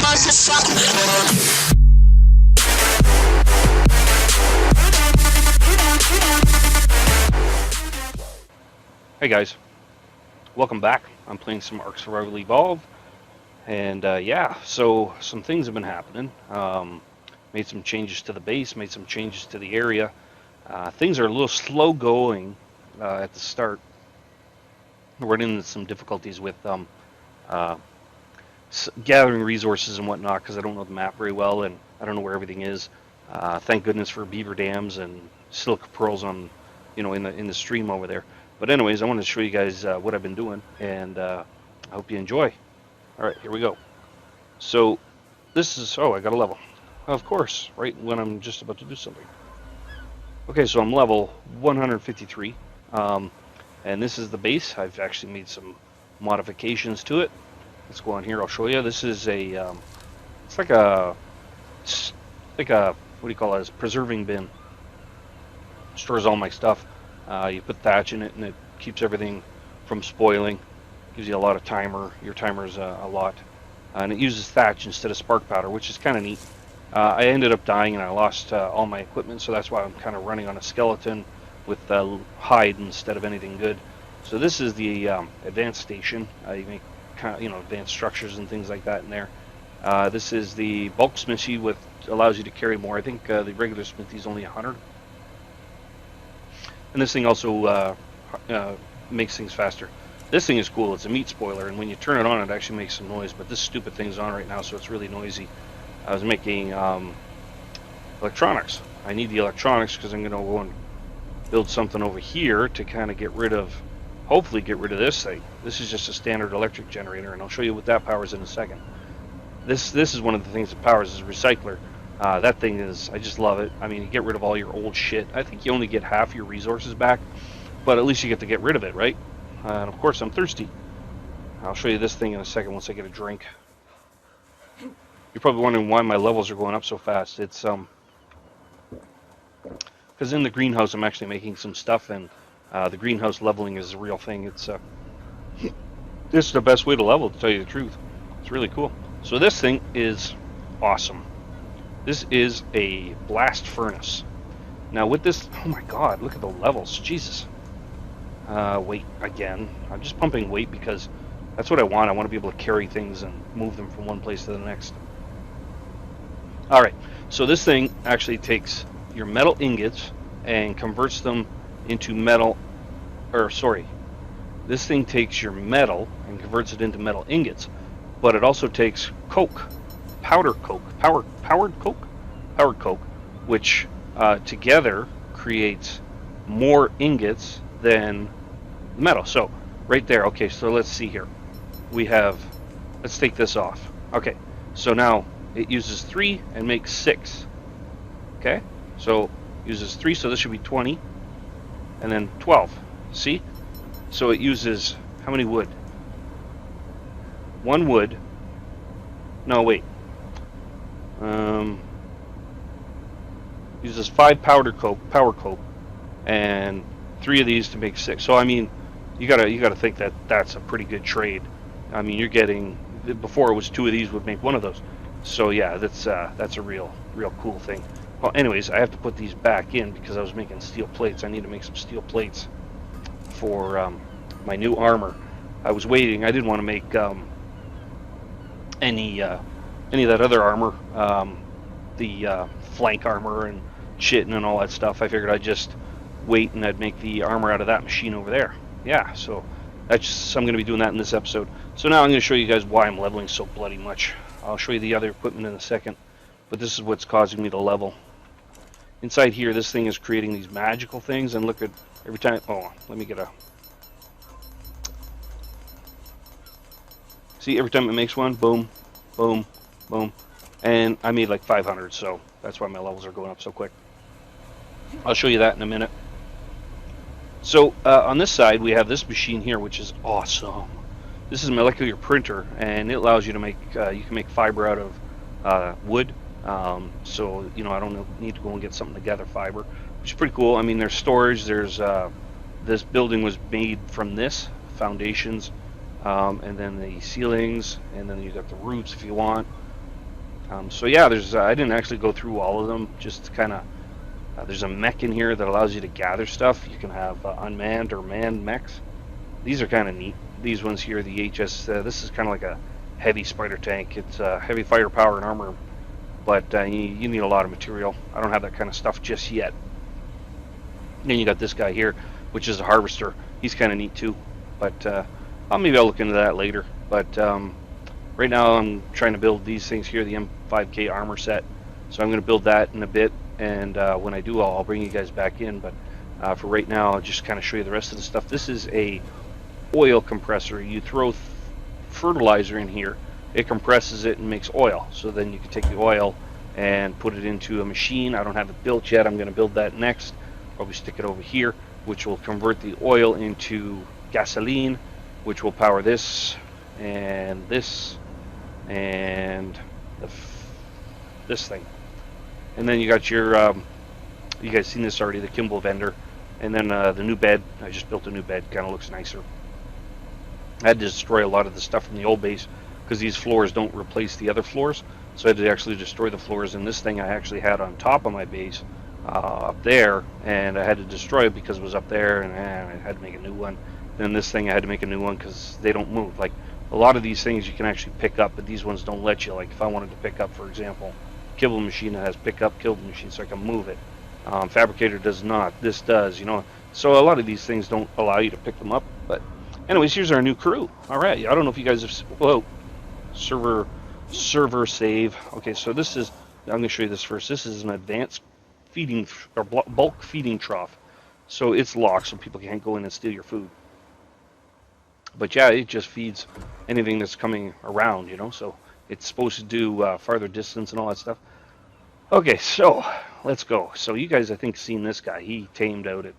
Hey guys, welcome back. I'm playing some Ark Survival Evolved, and yeah, so some things have been happening. Made some changes to the base, made some changes to the area. Things are a little slow going at the start. We're running into some difficulties with uh, gathering resources and whatnot because I don't know the map very well and I don't know where everything is. Thank goodness for beaver dams and silica pearls on, in the stream over there. But anyways, I wanted to show you guys what I've been doing, and I hope you enjoy. All right, here we go. So this is, I got a level. Of course, right when I'm just about to do something. Okay, so I'm level 153, and this is the base. I've actually made some modifications to it. Let's go on here. I'll show you. This is a, it's like a, what do you call it? It's a preserving bin. Stores all my stuff. You put thatch in it, and it keeps everything from spoiling. Gives you a lot of timer. Your timer's a lot, and it uses thatch instead of spark powder, which is kind of neat. I ended up dying, and I lost all my equipment, so that's why I'm kind of running on a skeleton with hide instead of anything good. So this is the advanced station. You make advanced structures and things like that in there. This is the bulk smithy, with allows you to carry more. I think the regular smithy is only 100. And this thing also makes things faster. This thing is cool. It's a meat spoiler, and when you turn it on, it actually makes some noise. But this stupid thing's on right now, so it's really noisy. I was making electronics. I need the electronics because I'm going to go and build something over here to kind of hopefully get rid of this thing. This is just a standard electric generator, and I'll show you what that powers in a second. This is one of the things that powers is a recycler. That thing is, I just love it. I mean, you get rid of all your old shit. I think you only get half your resources back, but at least you get to get rid of it, right? And of course, I'm thirsty. I'll show you this thing in a second once I get a drink. You're probably wondering why my levels are going up so fast. It's because in the greenhouse I'm actually making some stuff, and the greenhouse leveling is a real thing. It's this is the best way to level, to tell you the truth. It's really cool. So this thing is awesome. This is a blast furnace. Now with this, oh my god, look at the levels, Jesus. Weight again. I'm just pumping weight because that's what I want. I want to be able to carry things and move them from one place to the next. Alright, so this thing actually takes your metal ingots and converts them into this thing takes your metal and converts it into metal ingots, but it also takes coke. Powdered coke, which together creates more ingots than metal. So right there. Okay, so let's see here. Let's take this off. Okay, so now it uses 3 and makes 6. Okay, so uses 3, so this should be 20, and then 12. See? So it uses how many wood? 1 wood. No, wait. Uses 5 power coke, and 3 of these to make 6. So I mean, you gotta think that that's a pretty good trade. I mean, you're getting, before it was 2 of these would make 1 of those. So yeah, that's a real cool thing. Well, anyways, I have to put these back in because I was making steel plates. I need to make some steel plates for my new armor. I was waiting. I didn't want to make any of that other armor, the flank armor and shit and all that stuff. I figured I'd just wait and I'd make the armor out of that machine over there. Yeah, so I'm going to be doing that in this episode. So now I'm going to show you guys why I'm leveling so bloody much. I'll show you the other equipment in a second, but this is what's causing me to level. Inside here, this thing is creating these magical things, and look at every time. Oh, let me get a. See, every time it makes one, boom, boom, boom, and I made like 500, so that's why my levels are going up so quick. I'll show you that in a minute. So on this side, we have this machine here, which is awesome. This is a molecular printer, and it allows you to make, you can make fiber out of wood. So, you know, I don't need to go and get something to gather fiber, which is pretty cool. I mean, there's storage, there's, this building was made from this, foundations, and then the ceilings, and then you got the roofs if you want. So yeah, there's I didn't actually go through all of them. Just kind of there's a mech in here that allows you to gather stuff. You can have unmanned or manned mechs. These are kind of neat. These ones here, the HS. This is kind of like a heavy spider tank. It's heavy firepower and armor, but you need a lot of material. I don't have that kind of stuff just yet. And then you got this guy here, which is a harvester. He's kind of neat too, but maybe I'll look into that later. But right now I'm trying to build these things here, the M5K armor set. So I'm going to build that in a bit, and when I do, I'll bring you guys back in. But for right now, I'll just kind of show you the rest of the stuff. This is a oil compressor. You throw fertilizer in here, it compresses it and makes oil. So then you can take the oil and put it into a machine. I don't have it built yet. I'm going to build that next. Probably stick it over here, which will convert the oil into gasoline, which will power this and this and this thing. And then you got your you guys seen this already, the Kimball vendor, and then the new bed. I just built a new bed, kind of looks nicer. I had to destroy a lot of the stuff from the old base because these floors don't replace the other floors, so I had to actually destroy the floors. And this thing I actually had on top of my base up there, and I had to destroy it because it was up there, and I had to make a new one. Then this thing I had to make a new one because they don't move. Like a lot of these things you can actually pick up, but these ones don't let you. Like if I wanted to pick up, for example, kibble machine that has pick up kibble machine, so I can move it. Fabricator does not. This does, you know. So a lot of these things don't allow you to pick them up. But anyways, here's our new crew. All right. I don't know if you guys have. Whoa, server save. Okay, so this is. I'm going to show you this first. This is an advanced feeding or bulk feeding trough. So it's locked, so people can't go in and steal your food. But yeah, it just feeds anything that's coming around, you know. So it's supposed to do farther distance and all that stuff. Okay, so let's go. So you guys, I think, seen this guy. He tamed out at,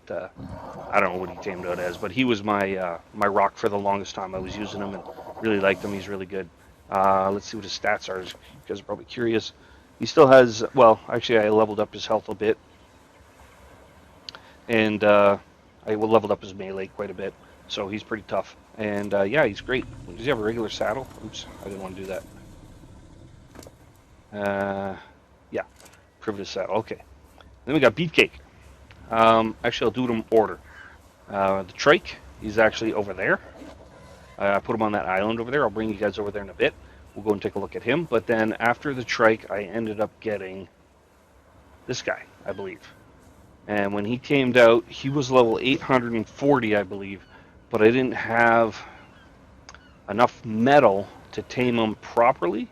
I don't know what he tamed out as, but he was my my rock for the longest time. I was using him and really liked him. He's really good. Let's see what his stats are. You guys are probably curious. He still has, well, actually, I leveled up his health a bit. And I leveled up his melee quite a bit. So he's pretty tough. And yeah, he's great. Does he have a regular saddle? Oops, I didn't want to do that. Yeah, privilege saddle. Okay. Then we got Beefcake. Actually, I'll do them order. The trike, he's actually over there. I put him on that island over there. I'll bring you guys over there in a bit. We'll go and take a look at him. But then after the trike, I ended up getting this guy, I believe. And when he came out, he was level 840, I believe. But I didn't have enough metal to tame him properly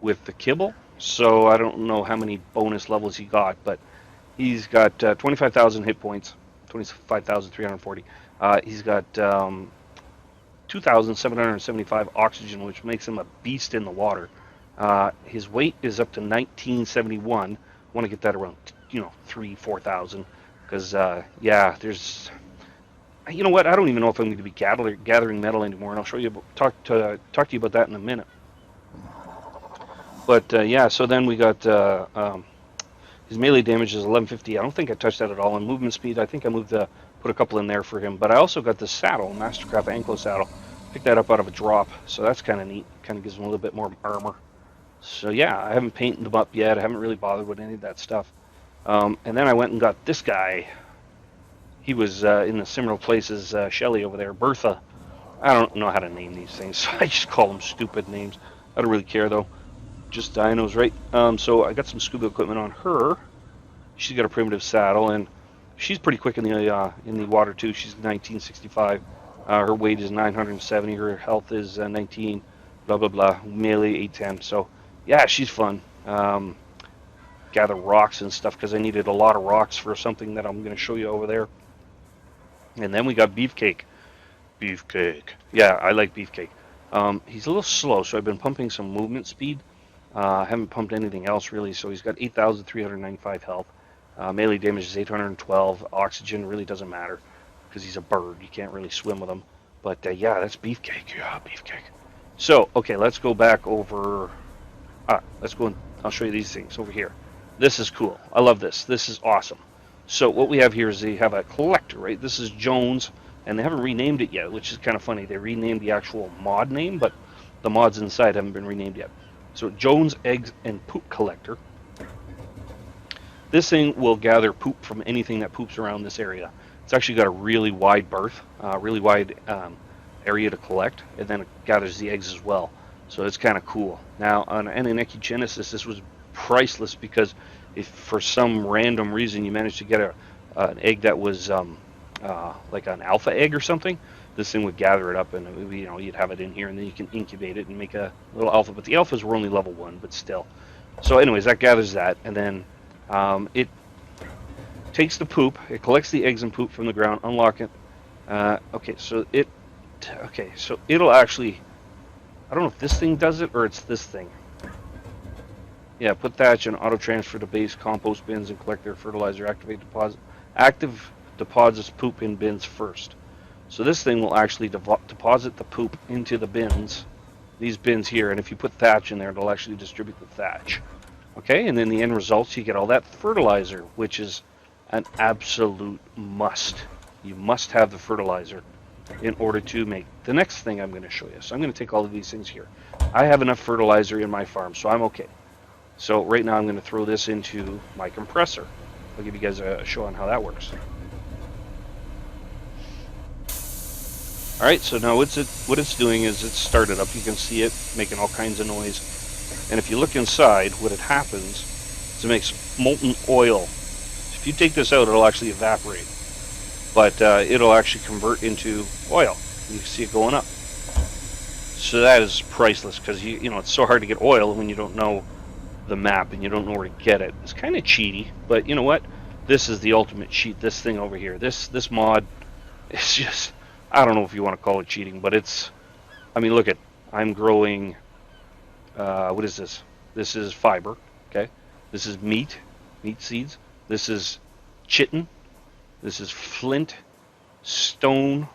with the kibble. So I don't know how many bonus levels he got, but he's got 25,000 hit points, 25,340. He's got 2,775 oxygen, which makes him a beast in the water. His weight is up to 1971. I want to get that around, 3,000-4,000, because yeah, there's, you know what? I don't even know if I'm going to be gathering metal anymore, and I'll show you talk to you about that in a minute. But yeah, so then we got his melee damage is 1150. I don't think I touched that at all. And movement speed, I think I put a couple in there for him. But I also got the saddle, Mastercraft Ankle saddle. Picked that up out of a drop, so that's kind of neat. Kind of gives him a little bit more armor. So yeah, I haven't painted them up yet. I haven't really bothered with any of that stuff. And then I went and got this guy. He was in the similar place as Shelly over there, Bertha. I don't know how to name these things, so I just call them stupid names. I don't really care though. Just dinos, right? So I got some scuba equipment on her. She's got a primitive saddle, and she's pretty quick in the water too. She's 1965. Her weight is 970. Her health is 19. Blah blah blah. Melee 810. So yeah, she's fun. Gather rocks and stuff because I needed a lot of rocks for something that I'm going to show you over there. And then we got Beefcake. Beefcake. Yeah, I like Beefcake. He's a little slow, so I've been pumping some movement speed. I haven't pumped anything else really, so he's got 8,395 health. Melee damage is 812. Oxygen really doesn't matter because he's a bird. You can't really swim with him. But yeah, that's Beefcake. Yeah, Beefcake. So, okay, let's go back over. Let's go and I'll show you these things over here. This is cool. I love this. This is awesome. So what we have here is they have a collector, right? This is Jones, and they haven't renamed it yet, which is kind of funny. They renamed the actual mod name, but the mods inside haven't been renamed yet. So Jones Eggs and Poop Collector. This thing will gather poop from anything that poops around this area. It's actually got a really wide berth, really wide area to collect, and then it gathers the eggs as well. So it's kind of cool. Now on Ananeki Genesis, this was priceless because if for some random reason you managed to get an egg that was like an alpha egg or something, this thing would gather it up, and it would be, you'd have it in here, and then you can incubate it and make a little alpha. But the alphas were only level 1, but still. So anyways, that gathers that, and then it takes the poop, it collects the eggs and poop from the ground, unlock it. Okay, so it'll actually, I don't know if this thing does it or it's this thing. Yeah, put thatch and auto transfer to base compost bins and collect their fertilizer. Active deposits poop in bins first. So this thing will actually deposit the poop into the bins, these bins here, and if you put thatch in there, it'll actually distribute the thatch. Okay, and then the end results, you get all that fertilizer, which is an absolute must. You must have the fertilizer in order to make the next thing I'm going to show you. So I'm going to take all of these things here. I have enough fertilizer in my farm, so I'm okay. So right now I'm going to throw this into my compressor. I'll give you guys a show on how that works. Alright, so now what it's doing is it's started up. You can see it making all kinds of noise. And if you look inside, what it happens is it makes molten oil. If you take this out, it'll actually evaporate. But it'll actually convert into oil. You can see it going up. So that is priceless because you know it's so hard to get oil when you don't know the map and you don't know where to get it. It's kind of cheaty, but you know what? This is the ultimate cheat. This thing over here, this mod, it's just, I don't know if you want to call it cheating, but it's, I mean, look at, I'm growing, what is this? This is fiber, okay? This is meat seeds. This is chitin. This is flint, stone,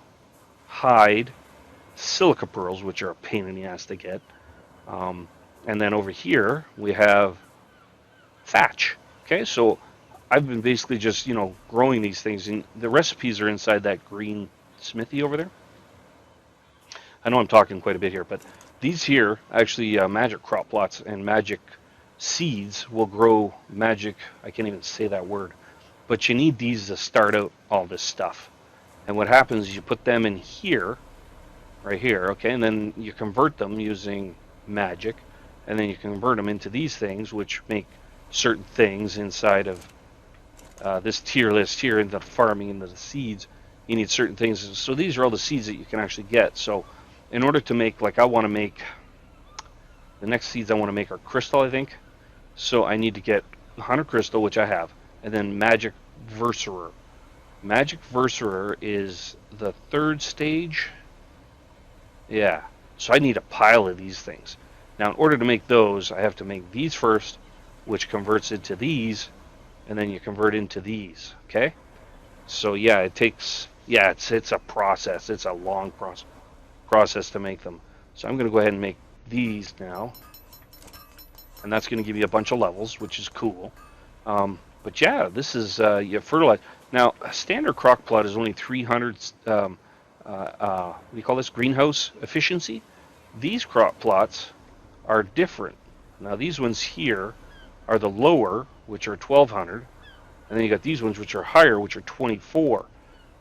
hide, silica pearls, which are a pain in the ass to get. And then over here, we have thatch, okay? So I've been basically just, growing these things, and the recipes are inside that green smithy over there. I know I'm talking quite a bit here, but these here, actually magic crop plots and magic seeds will grow magic, I can't even say that word, but you need these to start out all this stuff. And what happens is you put them in here, right here, okay, and then you convert them using magic, and then you convert them into these things, which make certain things inside of this tier list here, into farming, into the seeds. You need certain things. So these are all the seeds that you can actually get. So in order to make, like, I want to make, the next seeds I want to make are crystal, I think. So I need to get 100 crystal, which I have, and then magic verserer. Magic verserer is the 3rd stage. Yeah. So I need a pile of these things. Now, in order to make those, I have to make these first, which converts into these, and then you convert into these, okay? So, yeah, it takes, it's a process. It's a long process to make them. So I'm going to go ahead and make these now, and that's going to give you a bunch of levels, which is cool. But, yeah, this is, you fertilize. Now, a standard crock plot is only 300, what do you call this, greenhouse efficiency. These crop plots are different. Now these ones here are the lower, which are 1200, and then you got these ones which are higher, which are 24.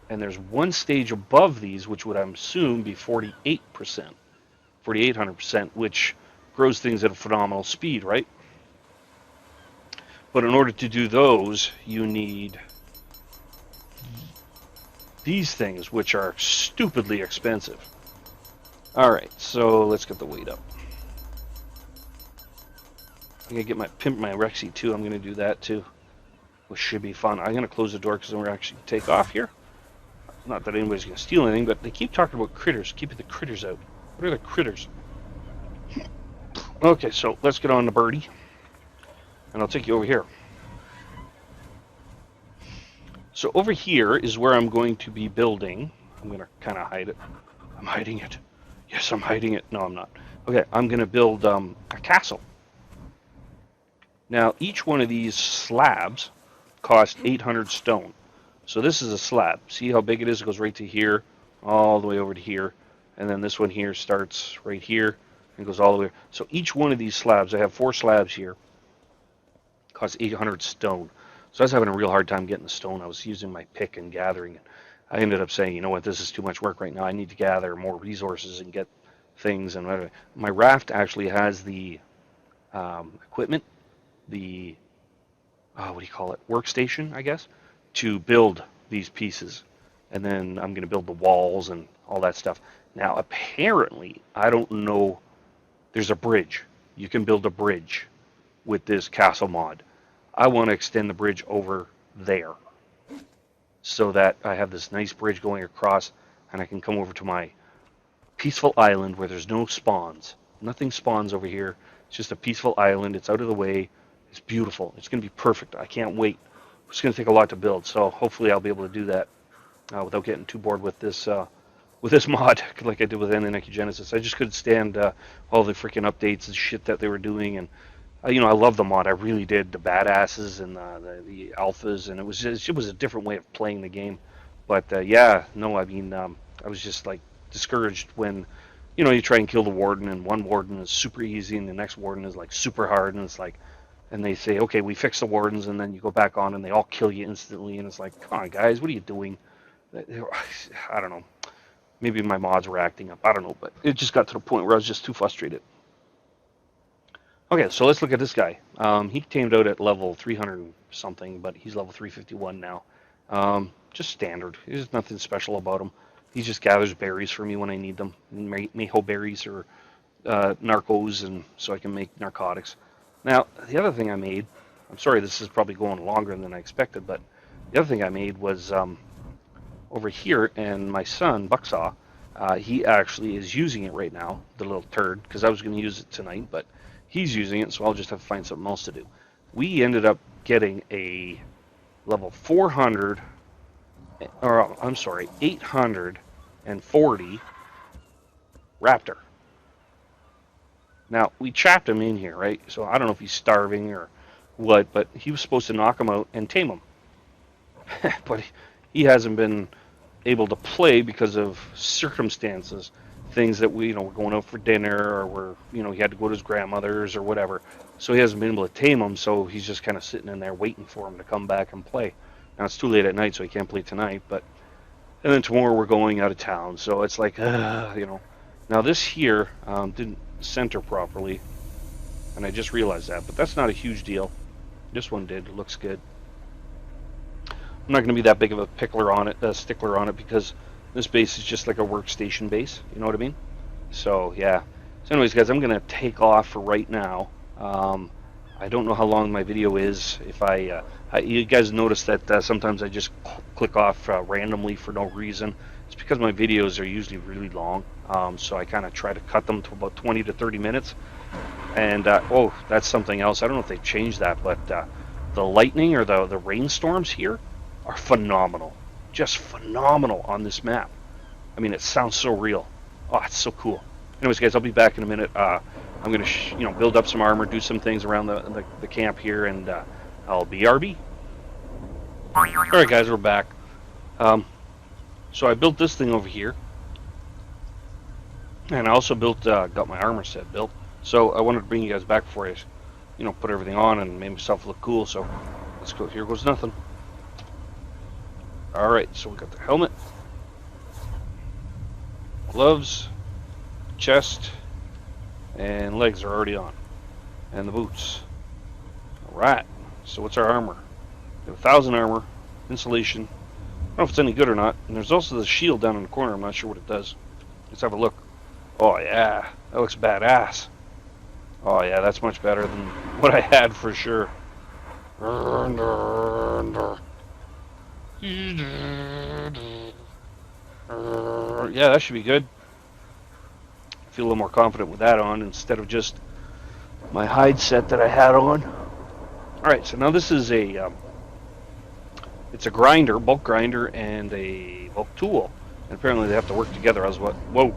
And there's one stage above these, which would I assume be 48%, 4800%, which grows things at a phenomenal speed, right? But in order to do those, you need these things, which are stupidly expensive. Alright, so let's get the weight up. I'm going to get pimp my Rexy too. I'm going to do that too, which should be fun. I'm going to close the door because then we're actually going to take off here. Not that anybody's going to steal anything, but they keep talking about critters, keeping the critters out. What are the critters? Okay, so let's get on the birdie, and I'll take you over here. So over here is where I'm going to be building. I'm going to kind of hide it. I'm hiding it. Yes, I'm hiding it. No, I'm not. Okay, I'm going to build a castle. Now, each one of these slabs cost 800 stone. So this is a slab. See how big it is? It goes right to here, all the way over to here. And then this one here starts right here and it goes all the way. So each one of these slabs, I have 4 slabs here, costs 800 stone. So I was having a real hard time getting the stone. I was using my pick and gathering it. I ended up saying, you know what, this is too much work right now. I need to gather more resources and get things and whatever. My raft actually has the equipment, the what do you call it, workstation, I guess, to build these pieces. And then I'm going to build the walls and all that stuff. Now, apparently, I don't know, there's a bridge. You can build a bridge with this castle mod. I want to extend the bridge over there so that I have this nice bridge going across and I can come over to my peaceful island where there's no spawns. Nothing spawns over here. It's just a peaceful island. It's out of the way. It's beautiful. It's going to be perfect. I can't wait. It's going to take a lot to build, so hopefully I'll be able to do that without getting too bored with this mod like I did with Anarchy Genesis. I just couldn't stand all the freaking updates and shit that they were doing, and you know, I love the mod. I really did. The badasses and the alphas, and it was a different way of playing the game. But yeah, no, I mean, I was just like discouraged when, you know, you try and kill the warden, and one warden is super easy, and the next warden is like super hard, and it's like, and they say, okay, we fix the wardens, and then you go back on, and they all kill you instantly, and it's like, come on, guys, what are you doing? I don't know. Maybe my mods were acting up. I don't know, but it just got to the point where I was just too frustrated. Okay, so let's look at this guy. He tamed out at level 300 something, but he's level 351 now. Just standard. There's nothing special about him. He just gathers berries for me when I need them. Mayho berries or narcos, and so I can make narcotics. Now, the other thing I made, I'm sorry this is probably going longer than I expected, but the other thing I made was over here, and my son, Bucksaw, he actually is using it right now, the little turd, because I was going to use it tonight, but he's using it, so I'll just have to find something else to do. We ended up getting a level 400, or I'm sorry, 840 raptor. Now, we trapped him in here, right? So I don't know if he's starving or what, but he was supposed to knock him out and tame him. But he hasn't been able to play because of circumstances, things that we, you know, we're going out for dinner, or we're, you know, he had to go to his grandmother's or whatever. So he hasn't been able to tame him, so he's just kind of sitting in there waiting for him to come back and play. Now, it's too late at night, so he can't play tonight, but, and then tomorrow we're going out of town, so it's like, you know. Now, this here didn't center properly, and I just realized that, but that's not a huge deal. This one did. It looks good. I'm not going to be that big of a stickler on it, because this base is just like a workstation base. You know what I mean? So yeah. So anyways, guys, I'm going to take off for right now. I don't know how long my video is. If you guys notice that sometimes I just click off randomly for no reason. It's because my videos are usually really long. So I kind of try to cut them to about 20 to 30 minutes. And oh, that's something else. I don't know if they changed that, but the lightning or the rainstorms here are phenomenal. Just phenomenal on this map. I mean, it sounds so real. Oh, it's so cool. Anyways, guys, I'll be back in a minute. I'm going to build up some armor, do some things around the camp here, and I'll BRB. Alright, guys, we're back. So I built this thing over here. And I also got my armor set built. So I wanted to bring you guys back before I, put everything on and make myself look cool. So let's go. Here goes nothing. Alright, so we got the helmet, gloves, chest, and legs are already on. And the boots. Alright, so what's our armor? We have 1,000 armor, insulation. I don't know if it's any good or not. And there's also the shield down in the corner. I'm not sure what it does. Let's have a look. Oh yeah, that looks badass. Oh yeah, that's much better than what I had for sure. Yeah, that should be good. Feel a little more confident with that on instead of just my hide set that I had on. Alright, so now this is it's a grinder, bulk grinder, and a bulk tool. And apparently they have to work together. I was what? Whoa,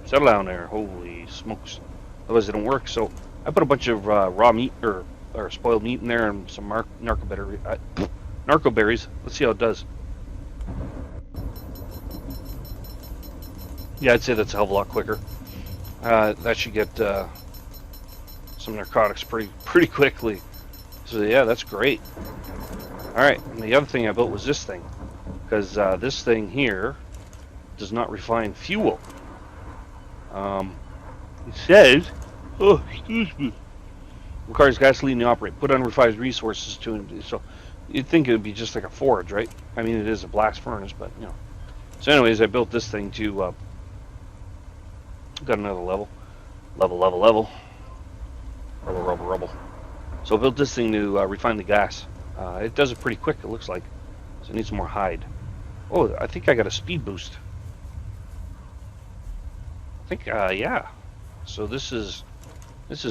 settle down there. Holy smokes. Otherwise it don't work. So I put a bunch of raw meat or spoiled meat in there and some narco berries. Let's see how it does. Yeah, I'd say that's a hell of a lot quicker. That should get some narcotics pretty quickly. So yeah, that's great. All right, and the other thing I built was this thing, because this thing here does not refine fuel. It says, oh, excuse me, requires gasoline to operate. Put unrefined resources to, so you'd think it would be just like a forge, right? I mean, it is a blast furnace, but you know. So anyways, I built this thing to, got another level. Level. Rubble. So I built this thing to refine the gas. It does it pretty quick, it looks like. So it needs some more hide. Oh, I think I got a speed boost. I think, yeah. So this is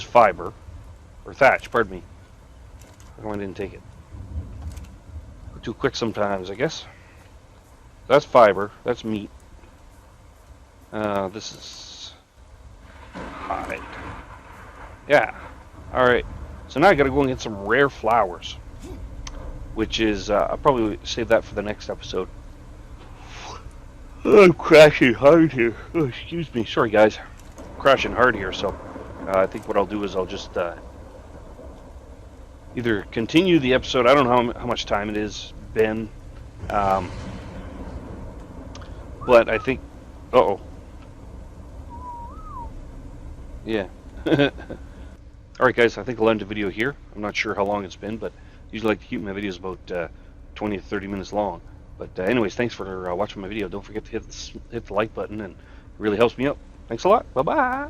fiber, or thatch, pardon me. How come I didn't take it? We're too quick sometimes, I guess. That's fiber, that's meat. This is hide. Yeah. Alright. So now I gotta go and get some rare flowers. Which is, I'll probably save that for the next episode. Oh, I'm crashing hard here. Oh, excuse me. Sorry, guys. I'm crashing hard here, so I think what I'll do is I'll just either continue the episode. I don't know how much time it is, Ben. But I think... Uh-oh. Yeah. Alright, guys. I think I'll end the video here. I'm not sure how long it's been, but I usually like to keep my videos about 20 to 30 minutes long. But anyways, thanks for watching my video. Don't forget to hit the like button, and it really helps me out. Thanks a lot. Bye-bye.